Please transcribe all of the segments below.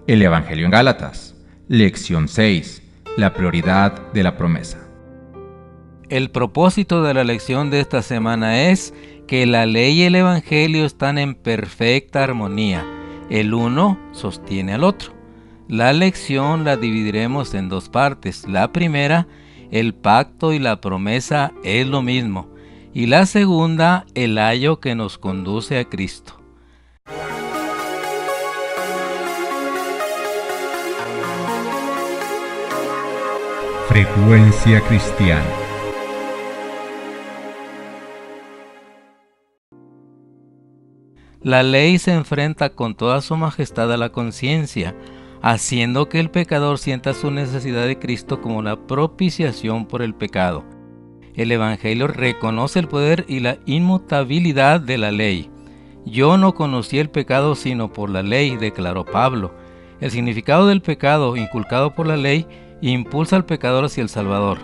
El Evangelio en Gálatas. Lección 6. La prioridad de la promesa. El propósito de la lección de esta semana es que la ley y el Evangelio están en perfecta armonía. El uno sostiene al otro. La lección la dividiremos en dos partes. La primera, el pacto y la promesa es lo mismo. Y la segunda, el ayo que nos conduce a Cristo. Frecuencia cristiana. La ley se enfrenta con toda su majestad a la conciencia, haciendo que el pecador sienta su necesidad de Cristo como la propiciación por el pecado. El Evangelio reconoce el poder y la inmutabilidad de la ley. Yo no conocí el pecado sino por la ley, declaró Pablo. El significado del pecado inculcado por la ley impulsa al pecador hacia el Salvador.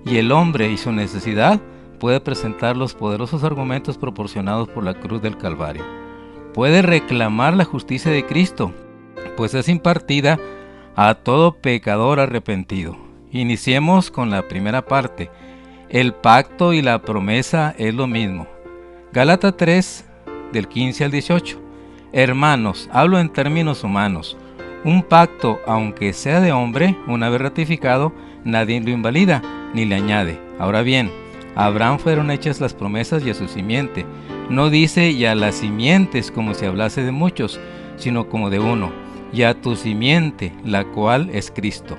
Y el hombre y su necesidad puede presentar los poderosos argumentos proporcionados por la cruz del Calvario. Puede reclamar la justicia de Cristo, pues es impartida a todo pecador arrepentido. Iniciemos con la primera parte. El pacto y la promesa es lo mismo. Gálatas 3, del 15 al 18. Hermanos, hablo en términos humanos. Un pacto, aunque sea de hombre, una vez ratificado, nadie lo invalida, ni le añade. Ahora bien, a Abraham fueron hechas las promesas y a su simiente. No dice y a las simientes como si hablase de muchos, sino como de uno, y a tu simiente, la cual es Cristo.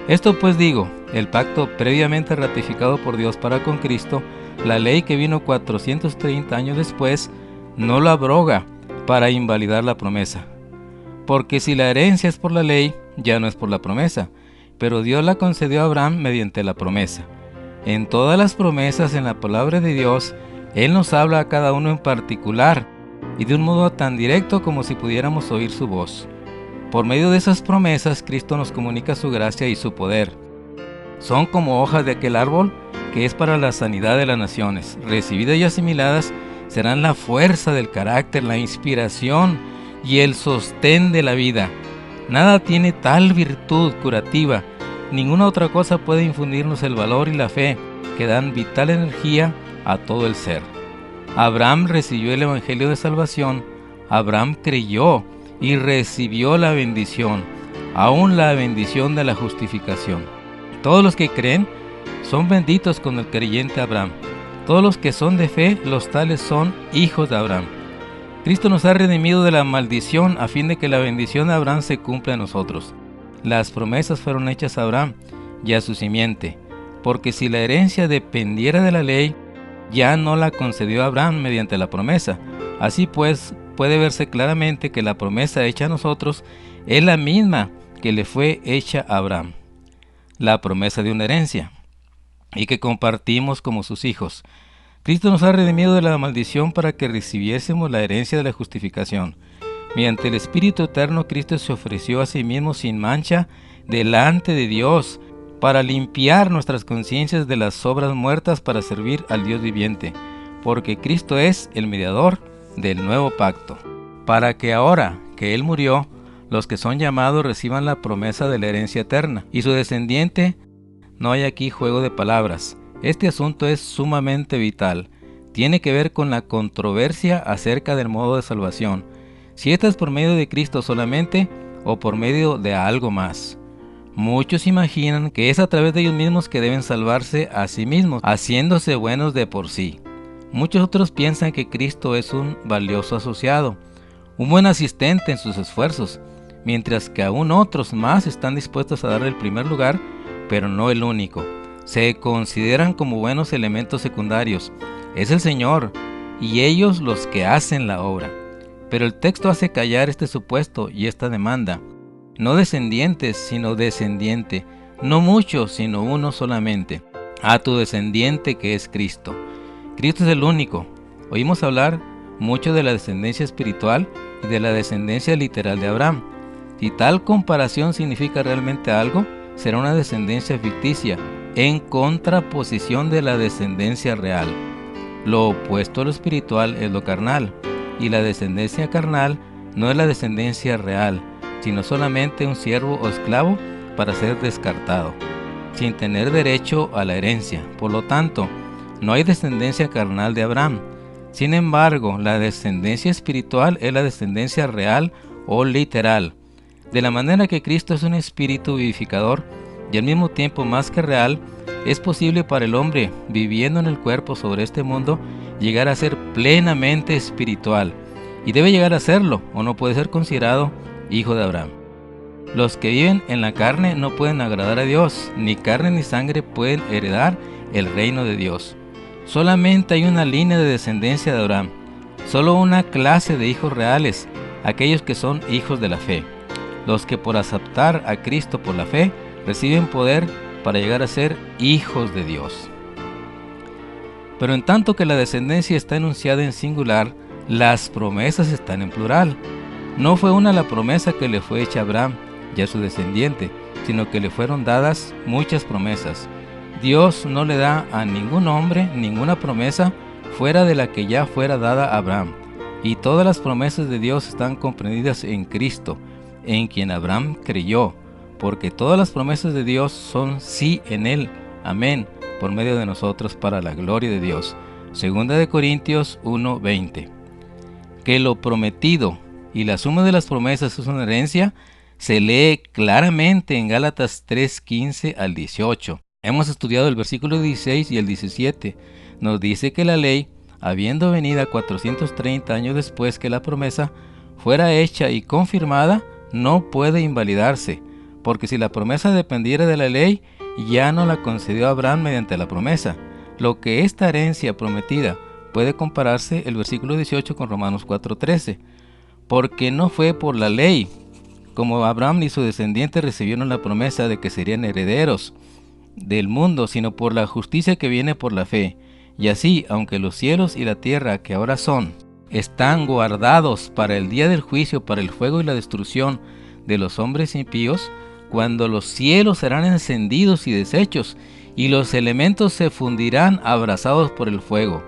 Esto pues digo, el pacto previamente ratificado por Dios para con Cristo, la ley que vino 430 años después, no lo abroga para invalidar la promesa. Porque si la herencia es por la ley, ya no es por la promesa, pero Dios la concedió a Abraham mediante la promesa. En todas las promesas en la palabra de Dios, Él nos habla a cada uno en particular y de un modo tan directo como si pudiéramos oír su voz. Por medio de esas promesas, Cristo nos comunica su gracia y su poder. Son como hojas de aquel árbol que es para la sanidad de las naciones. Recibidas y asimiladas, serán la fuerza del carácter, la inspiración y el sostén de la vida. Nada tiene tal virtud curativa, ninguna otra cosa puede infundirnos el valor y la fe que dan vital energía a todo el ser. Abraham recibió el Evangelio de salvación, Abraham creyó y recibió la bendición, aún la bendición de la justificación. Todos los que creen son benditos con el creyente Abraham. Todos los que son de fe, los tales son hijos de Abraham. Cristo nos ha redimido de la maldición a fin de que la bendición de Abraham se cumpla en nosotros. Las promesas fueron hechas a Abraham y a su simiente, porque si la herencia dependiera de la ley, ya no la concedió a Abraham mediante la promesa. Así pues, puede verse claramente que la promesa hecha a nosotros es la misma que le fue hecha a Abraham. La promesa de una herencia, y que compartimos como sus hijos. Cristo nos ha redimido de la maldición para que recibiésemos la herencia de la justificación. Mediante el Espíritu Eterno, Cristo se ofreció a sí mismo sin mancha delante de Dios para limpiar nuestras conciencias de las obras muertas para servir al Dios viviente, porque Cristo es el mediador del nuevo pacto, para que ahora que Él murió, los que son llamados reciban la promesa de la herencia eterna, y su descendiente. No hay aquí juego de palabras. Este asunto es sumamente vital. Tiene que ver con la controversia acerca del modo de salvación. Si esta es por medio de Cristo solamente o por medio de algo más. Muchos imaginan que es a través de ellos mismos que deben salvarse a sí mismos, haciéndose buenos de por sí. Muchos otros piensan que Cristo es un valioso asociado, un buen asistente en sus esfuerzos, mientras que aún otros más están dispuestos a darle el primer lugar, pero no el único. Se consideran como buenos elementos secundarios. Es el Señor y ellos los que hacen la obra. Pero el texto hace callar este supuesto y esta demanda. No descendientes, sino descendiente. No muchos, sino uno solamente. A tu descendiente que es Cristo. Cristo es el único. Oímos hablar mucho de la descendencia espiritual y de la descendencia literal de Abraham. Si tal comparación significa realmente algo, será una descendencia ficticia, en contraposición de la descendencia real. Lo opuesto a lo espiritual es lo carnal, y la descendencia carnal no es la descendencia real. sino solamente un siervo o esclavo para ser descartado, sin tener derecho a la herencia. Por lo tanto, no hay descendencia carnal de Abraham. Sin embargo, la descendencia espiritual es la descendencia real o literal. De la manera que Cristo es un espíritu vivificador y al mismo tiempo más que real, es posible para el hombre, viviendo en el cuerpo sobre este mundo, llegar a ser plenamente espiritual. Y debe llegar a serlo, o no puede ser considerado hijo de Abraham. Los que viven en la carne no pueden agradar a Dios, ni carne ni sangre pueden heredar el reino de Dios. Solamente hay una línea de descendencia de Abraham, solo una clase de hijos reales, aquellos que son hijos de la fe, los que por aceptar a Cristo por la fe reciben poder para llegar a ser hijos de Dios. Pero en tanto que la descendencia está enunciada en singular, las promesas están en plural. No fue una la promesa que le fue hecha a Abraham y a su descendiente, sino que le fueron dadas muchas promesas. Dios no le da a ningún hombre ninguna promesa fuera de la que ya fuera dada a Abraham. Y todas las promesas de Dios están comprendidas en Cristo, en quien Abraham creyó, porque todas las promesas de Dios son sí en Él, amén, por medio de nosotros para la gloria de Dios. Segunda de Corintios 1:20. Que lo prometido y la suma de las promesas es una herencia, se lee claramente en Gálatas 3:15 al 18. Hemos estudiado el versículo 16 y el 17. Nos dice que la ley, habiendo venido 430 años después que la promesa fuera hecha y confirmada, no puede invalidarse, porque si la promesa dependiera de la ley, ya no la concedió Abraham mediante la promesa. Lo que esta herencia prometida puede compararse el versículo 18 con Romanos 4:13, porque no fue por la ley, como Abraham y su descendiente recibieron la promesa de que serían herederos del mundo, sino por la justicia que viene por la fe. Y así, aunque los cielos y la tierra que ahora son, están guardados para el día del juicio, para el fuego y la destrucción de los hombres impíos, cuando los cielos serán encendidos y deshechos, y los elementos se fundirán abrasados por el fuego.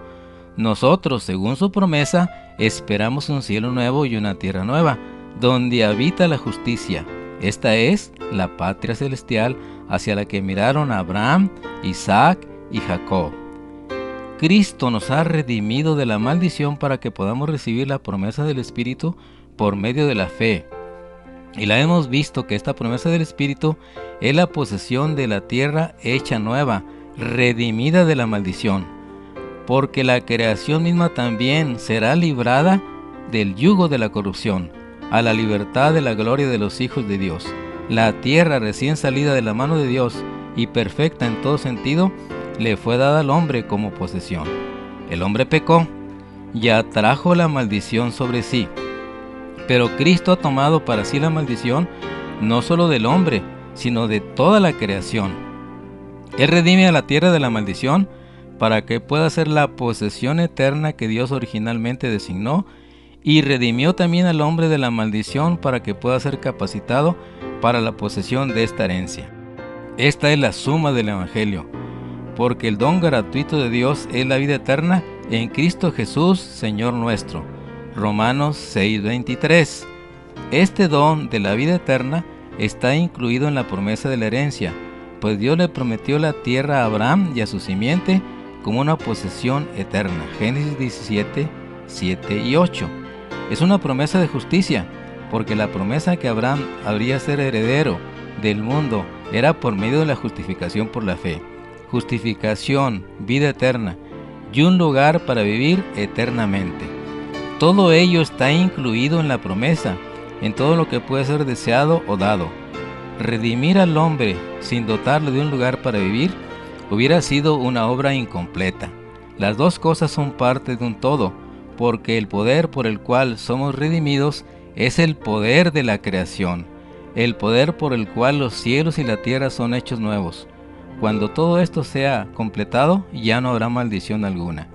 Nosotros, según su promesa, esperamos un cielo nuevo y una tierra nueva, donde habita la justicia. Esta es la patria celestial hacia la que miraron Abraham, Isaac y Jacob. Cristo nos ha redimido de la maldición para que podamos recibir la promesa del Espíritu por medio de la fe. Y la hemos visto que esta promesa del Espíritu es la posesión de la tierra hecha nueva, redimida de la maldición, porque la creación misma también será librada del yugo de la corrupción, a la libertad de la gloria de los hijos de Dios. La tierra recién salida de la mano de Dios y perfecta en todo sentido, le fue dada al hombre como posesión. El hombre pecó y atrajo la maldición sobre sí. Pero Cristo ha tomado para sí la maldición no solo del hombre, sino de toda la creación. Él redime a la tierra de la maldición para que pueda ser la posesión eterna que Dios originalmente designó, y redimió también al hombre de la maldición para que pueda ser capacitado para la posesión de esta herencia. Esta es la suma del Evangelio, porque el don gratuito de Dios es la vida eterna en Cristo Jesús, Señor nuestro. Romanos 6:23. Este don de la vida eterna está incluido en la promesa de la herencia, pues Dios le prometió la tierra a Abraham y a su simiente como una posesión eterna. Génesis 17, 7 y 8. Es una promesa de justicia, porque la promesa que Abraham habría ser heredero del mundo era por medio de la justificación por la fe. Justificación, vida eterna y un lugar para vivir eternamente. Todo ello está incluido en la promesa, en todo lo que puede ser deseado o dado. Redimir al hombre sin dotarle de un lugar para vivir hubiera sido una obra incompleta. Las dos cosas son parte de un todo, porque el poder por el cual somos redimidos es el poder de la creación, el poder por el cual los cielos y la tierra son hechos nuevos. Cuando todo esto sea completado, ya no habrá maldición alguna.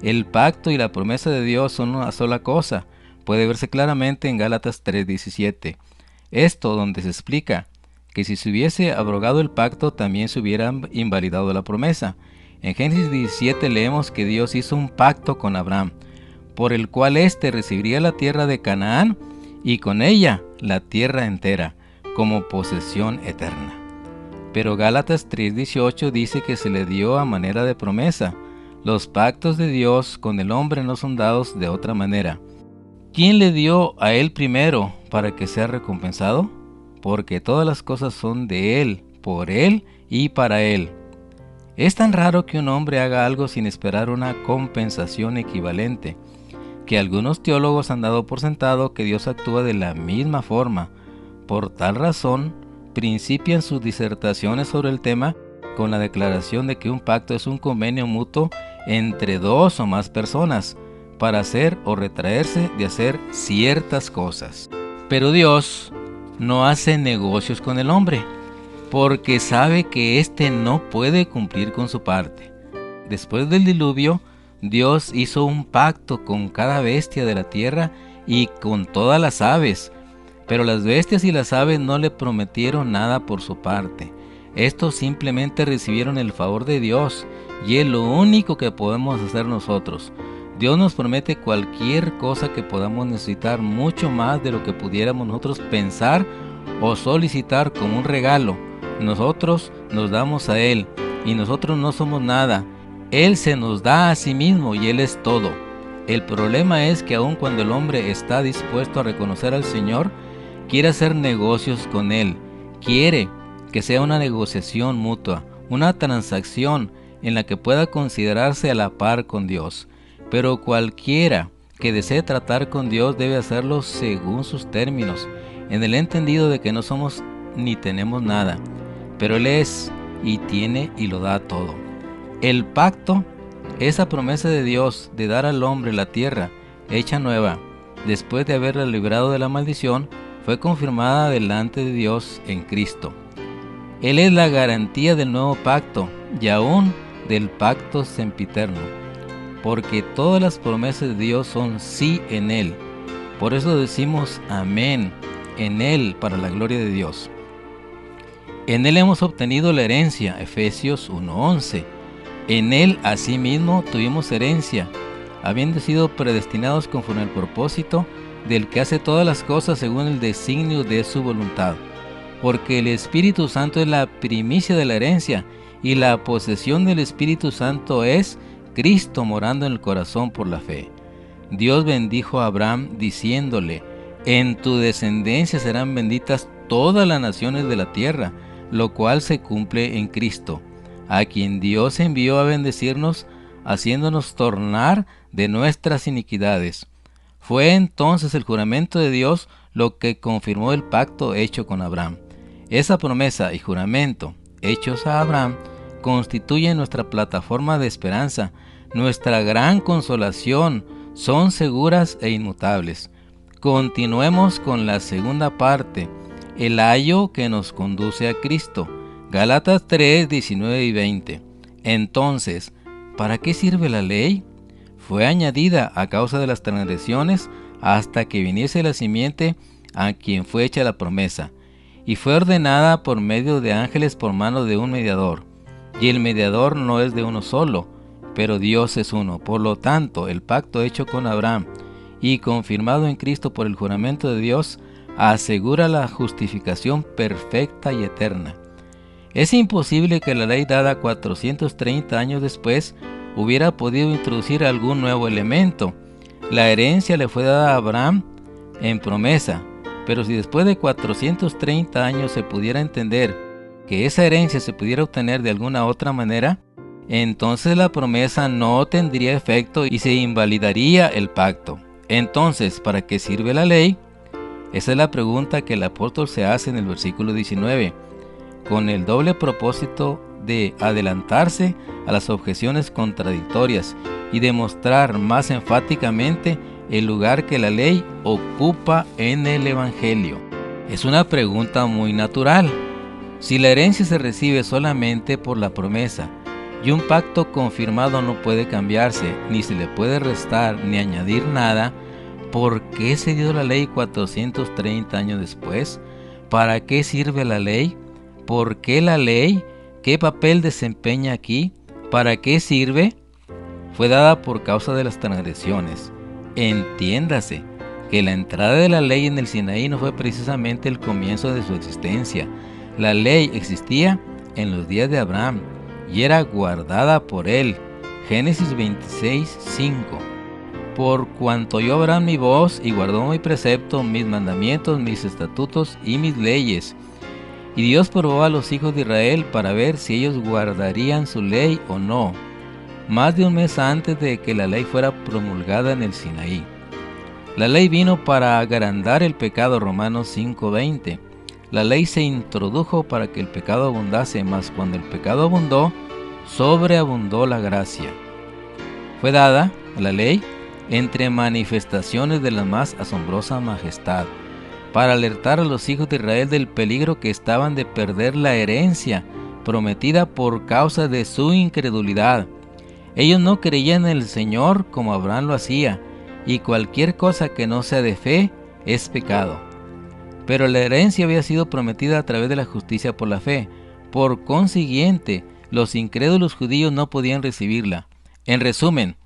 El pacto y la promesa de Dios son una sola cosa. Puede verse claramente en Gálatas 3:17. Esto donde se explica que si se hubiese abrogado el pacto, también se hubiera invalidado la promesa. En Génesis 17 leemos que Dios hizo un pacto con Abraham, por el cual éste recibiría la tierra de Canaán y con ella la tierra entera como posesión eterna. Pero Gálatas 3:18 dice que se le dio a manera de promesa. Los pactos de Dios con el hombre no son dados de otra manera. ¿Quién le dio a él primero para que sea recompensado? Porque todas las cosas son de él, por él y para él. Es tan raro que un hombre haga algo sin esperar una compensación equivalente, que algunos teólogos han dado por sentado que Dios actúa de la misma forma. Por tal razón, principian sus disertaciones sobre el tema con la declaración de que un pacto es un convenio mutuo entre dos o más personas para hacer o retraerse de hacer ciertas cosas. Pero Dios no hace negocios con el hombre, porque sabe que éste no puede cumplir con su parte. Después del diluvio, Dios hizo un pacto con cada bestia de la tierra y con todas las aves, pero las bestias y las aves no le prometieron nada por su parte. Estos simplemente recibieron el favor de Dios, y es lo único que podemos hacer nosotros. Dios nos promete cualquier cosa que podamos necesitar, mucho más de lo que pudiéramos nosotros pensar o solicitar como un regalo. Nosotros nos damos a Él, y nosotros no somos nada. Él se nos da a sí mismo y Él es todo. El problema es que aun cuando el hombre está dispuesto a reconocer al Señor, quiere hacer negocios con Él. Quiere que sea una negociación mutua, una transacción en la que pueda considerarse a la par con Dios. Pero cualquiera que desee tratar con Dios debe hacerlo según sus términos, en el entendido de que no somos ni tenemos nada, pero Él es y tiene y lo da todo. El pacto, esa promesa de Dios de dar al hombre la tierra hecha nueva, después de haberla librado de la maldición, fue confirmada delante de Dios en Cristo. Él es la garantía del nuevo pacto y aún del pacto sempiterno, porque todas las promesas de Dios son sí en Él. Por eso decimos amén en Él para la gloria de Dios. En Él hemos obtenido la herencia, Efesios 1:11. En Él asimismo tuvimos herencia, habiendo sido predestinados conforme al propósito del que hace todas las cosas según el designio de su voluntad. Porque el Espíritu Santo es la primicia de la herencia, y la posesión del Espíritu Santo es Cristo morando en el corazón por la fe. Dios bendijo a Abraham diciéndole: en tu descendencia serán benditas todas las naciones de la tierra, lo cual se cumple en Cristo, a quien Dios envió a bendecirnos, haciéndonos tornar de nuestras iniquidades. Fue entonces el juramento de Dios lo que confirmó el pacto hecho con Abraham. Esa promesa y juramento hechos a Abraham constituyen nuestra plataforma de esperanza, nuestra gran consolación, son seguras e inmutables. Continuemos con la segunda parte, el ayo que nos conduce a Cristo. Gálatas 3, 19 y 20. Entonces, ¿para qué sirve la ley? Fue añadida a causa de las transgresiones hasta que viniese la simiente a quien fue hecha la promesa, y fue ordenada por medio de ángeles por mano de un mediador. Y el mediador no es de uno solo, pero Dios es uno. Por lo tanto, el pacto hecho con Abraham y confirmado en Cristo por el juramento de Dios asegura la justificación perfecta y eterna. Es imposible que la ley dada 430 años después hubiera podido introducir algún nuevo elemento. La herencia le fue dada a Abraham en promesa, pero si después de 430 años se pudiera entender que esa herencia se pudiera obtener de alguna otra manera, entonces la promesa no tendría efecto y se invalidaría el pacto. Entonces, ¿para qué sirve la ley? Esa es la pregunta que el apóstol se hace en el versículo 19, con el doble propósito de adelantarse a las objeciones contradictorias y demostrar más enfáticamente el lugar que la ley ocupa en el Evangelio. Es una pregunta muy natural. Si la herencia se recibe solamente por la promesa y un pacto confirmado no puede cambiarse, ni se le puede restar ni añadir nada, ¿por qué se dio la ley 430 años después? ¿Para qué sirve la ley? ¿Por qué la ley? ¿Qué papel desempeña aquí? ¿Para qué sirve? Fue dada por causa de las transgresiones. Entiéndase, que la entrada de la ley en el Sinaí no fue precisamente el comienzo de su existencia. La ley existía en los días de Abraham y era guardada por él. Génesis 26:5. Por cuanto oyó Abraham mi voz y guardó mi precepto, mis mandamientos, mis estatutos y mis leyes. Y Dios probó a los hijos de Israel para ver si ellos guardarían su ley o no, más de un mes antes de que la ley fuera promulgada en el Sinaí. La ley vino para agrandar el pecado, Romanos 5:20. La ley se introdujo para que el pecado abundase, mas cuando el pecado abundó, sobreabundó la gracia. Fue dada la ley entre manifestaciones de la más asombrosa majestad, para alertar a los hijos de Israel del peligro que estaban de perder la herencia prometida por causa de su incredulidad. Ellos no creían en el Señor como Abraham lo hacía, y cualquier cosa que no sea de fe es pecado. Pero la herencia había sido prometida a través de la justicia por la fe. Por consiguiente, los incrédulos judíos no podían recibirla. En resumen,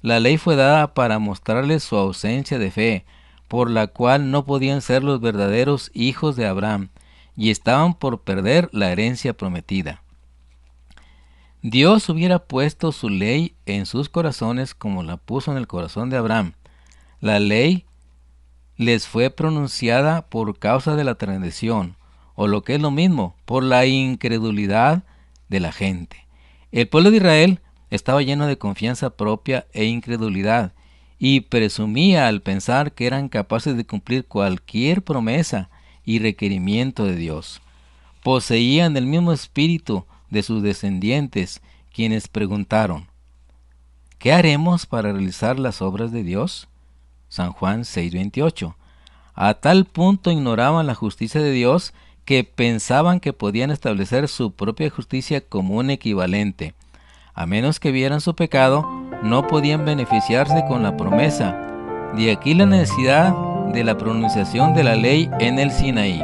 la ley fue dada para mostrarles su ausencia de fe, por la cual no podían ser los verdaderos hijos de Abraham, y estaban por perder la herencia prometida. Dios hubiera puesto su ley en sus corazones como la puso en el corazón de Abraham. La ley les fue pronunciada por causa de la transgresión, o lo que es lo mismo, por la incredulidad de la gente. El pueblo de Israel estaba lleno de confianza propia e incredulidad, y presumía al pensar que eran capaces de cumplir cualquier promesa y requerimiento de Dios. Poseían el mismo espíritu de sus descendientes, quienes preguntaron: ¿qué haremos para realizar las obras de Dios? San Juan 6:28. A tal punto ignoraban la justicia de Dios que pensaban que podían establecer su propia justicia como un equivalente. A menos que vieran su pecado, no podían beneficiarse con la promesa. De aquí la necesidad de la pronunciación de la ley en el Sinaí.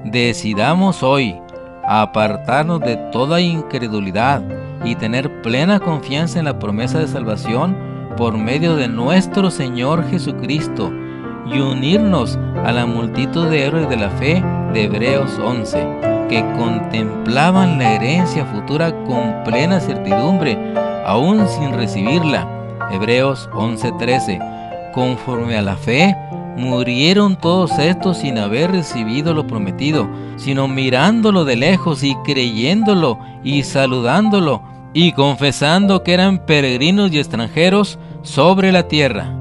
Decidamos hoy apartarnos de toda incredulidad y tener plena confianza en la promesa de salvación por medio de nuestro Señor Jesucristo y unirnos a la multitud de héroes de la fe de Hebreos 11, que contemplaban la herencia futura con plena certidumbre, aún sin recibirla. Hebreos 11:13. Conforme a la fe, murieron todos estos sin haber recibido lo prometido, sino mirándolo de lejos y creyéndolo y saludándolo y confesando que eran peregrinos y extranjeros sobre la tierra.